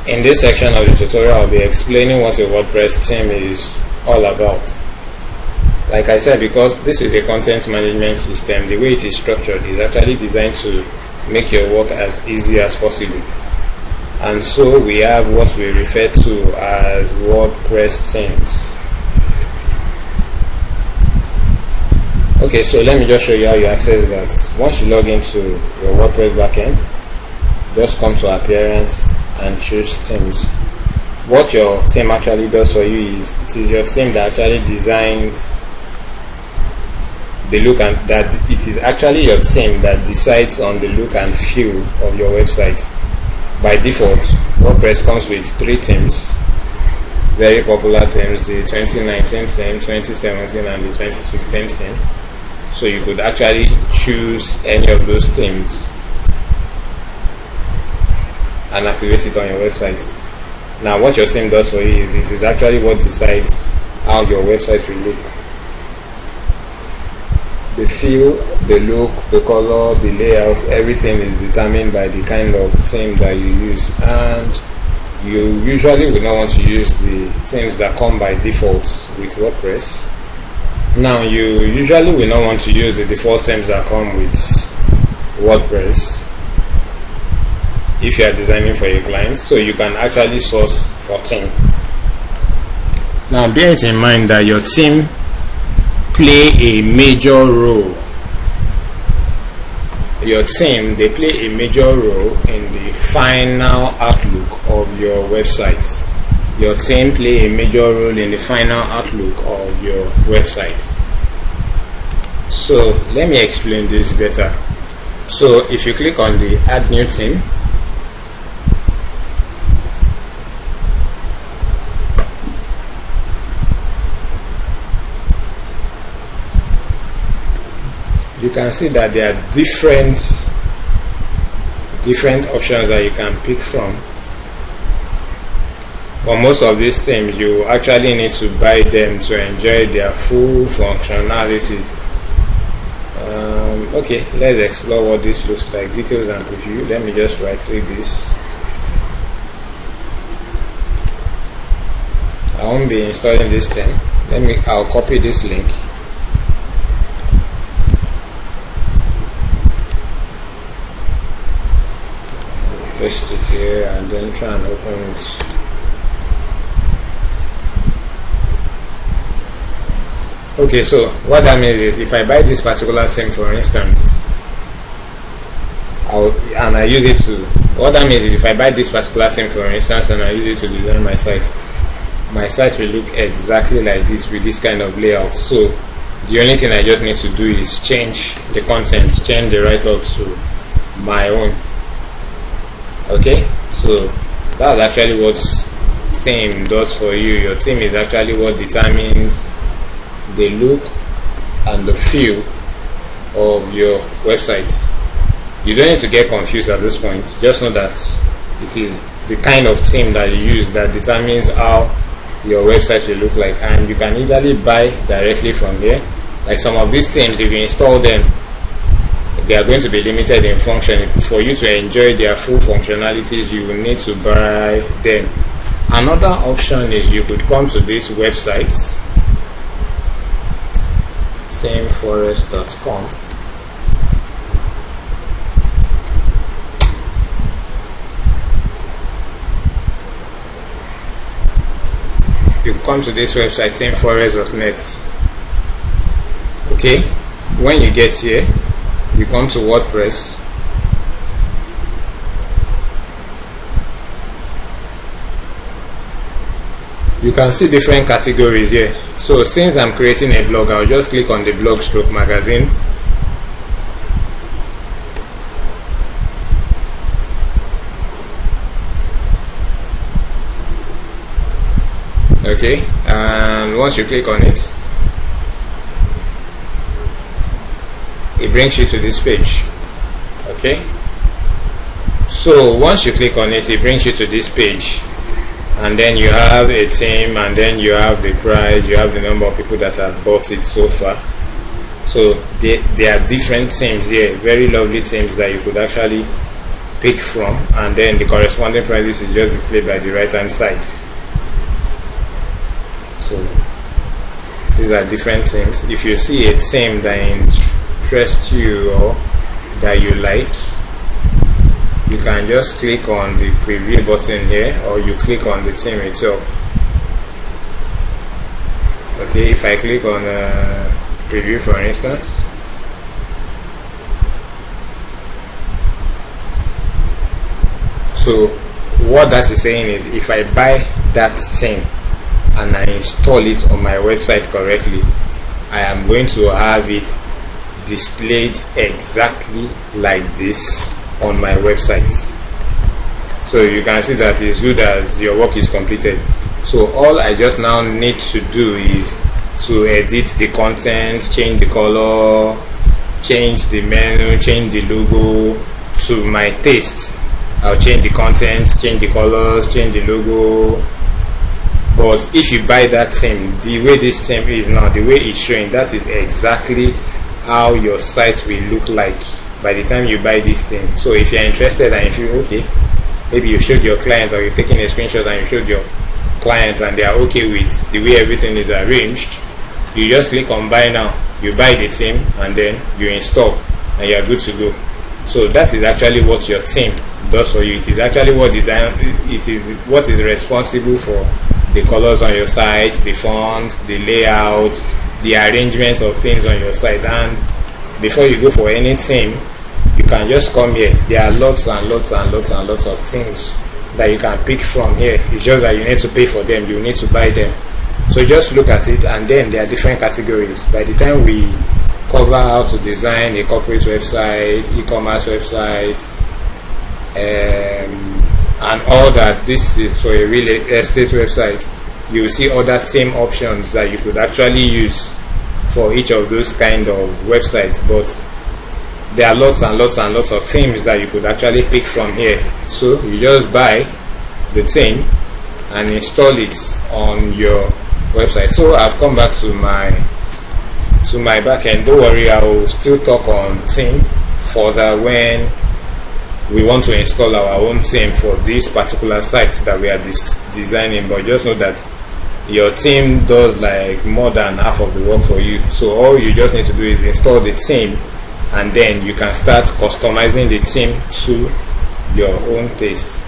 In this section of the tutorial, I'll be explaining what a WordPress theme is all about. Like I said, because this is a content management system, the way it is structured is actually designed to make your work as easy as possible. And so we have what we refer to as WordPress themes. Okay, so let me just show you how you access that. Once you log into your WordPress backend, just come to Appearance and choose Themes. What your theme actually does for you is it is your theme that actually designs the look, and that it is actually your theme that decides on the look and feel of your website. By default, WordPress comes with 3 themes, very popular themes: the 2019 theme, 2017 and the 2016 theme. So you could actually choose any of those themes and activate it on your website. Now what your theme does for you is it is actually what decides how your website will look. The feel, the look, the color, the layout, everything is determined by the kind of theme that you use, and you usually will not want to use the themes that come by default with WordPress. Now you usually will not want to use the default themes that come with WordPress if you are designing for a client, so you can actually source for theme. Now bear it in mind that your theme play a major role. Your theme, they play a major role in the final outlook of your website. Your theme play a major role in the final outlook of your website. So let me explain this better. So if you click on the Add New Theme, you can see that there are different options that you can pick from. For most of these themes, you actually need to buy them to enjoy their full functionalities. Okay, let's explore what this looks like. Details and preview. Let me just right click this. I won't be installing this theme. I'll copy this link. Paste it here and then try and open it. Okay, so what that means is if I buy this particular theme, for instance, and I use it to, what that means is if I buy this particular theme, for instance, and I use it to design my site will look exactly like this with this kind of layout. So the only thing I just need to do is change the content, change the write-up to my own. Okay, so that's actually what theme does for you. Your theme is actually what determines the look and the feel of your website. You don't need to get confused at this point. Just know that it is the kind of theme that you use that determines how your website will look like, and you can either buy directly from here. Like some of these themes, if you install them, they are going to be limited in function. For you to enjoy their full functionalities, you will need to buy them. Another option is you could come to this website, themeforest.com. You come to this website, themeforest.net. Okay, when you get here, you come to WordPress. You can see different categories here. So since I'm creating a blog, I'll just click on the blog / magazine. Okay, and once you click on it, it brings you to this page. Okay, so once you click on it, it brings you to this page, and then you have a theme, and then you have the price, you have the number of people that have bought it so far. So there are different themes here, very lovely themes that you could actually pick from, and then the corresponding prices is just displayed by the right hand side. So these are different themes. If you see a theme that interests you or that you like, you can just click on the preview button here, or you click on the theme itself. Okay, if I click on preview for instance, so what that is saying is, if I buy that theme and I install it on my website correctly, I am going to have it displayed exactly like this on my website. So you can see that as good as your work is completed. So all I just now need to do is to edit the content, change the color, change the menu, change the logo to my taste. I'll change the content, change the colors, change the logo. But if you buy that theme, the way this theme is now, the way it's showing, that is exactly how your site will look like by the time you buy this thing. So if you're interested and if you okay, maybe you showed your client, or you've taken a screenshot and you showed your clients and they are okay with the way everything is arranged, you just click on buy now, you buy the theme, and then you install and you are good to go. So that is actually what your theme does for you. It is actually what is responsible for the colors on your site, the font, the layout, the arrangement of things on your site. And before you go for any theme, you can just come here. There are lots and lots and lots and lots of things that you can pick from here. It's just that you need to pay for them, you need to buy them. So just look at it, and then there are different categories. By the time we cover how to design a corporate website, e-commerce websites, and all that, this is for a real estate website, you will see other theme options that you could actually use for each of those kind of websites. But there are lots and lots and lots of themes that you could actually pick from here. So you just buy the theme and install it on your website. So I've come back to my backend. Don't worry, I will still talk on theme further when we want to install our own theme for these particular sites that we are designing. But just know that your theme does like more than half of the work for you. So all you just need to do is install the theme, and then you can start customizing the theme to your own taste.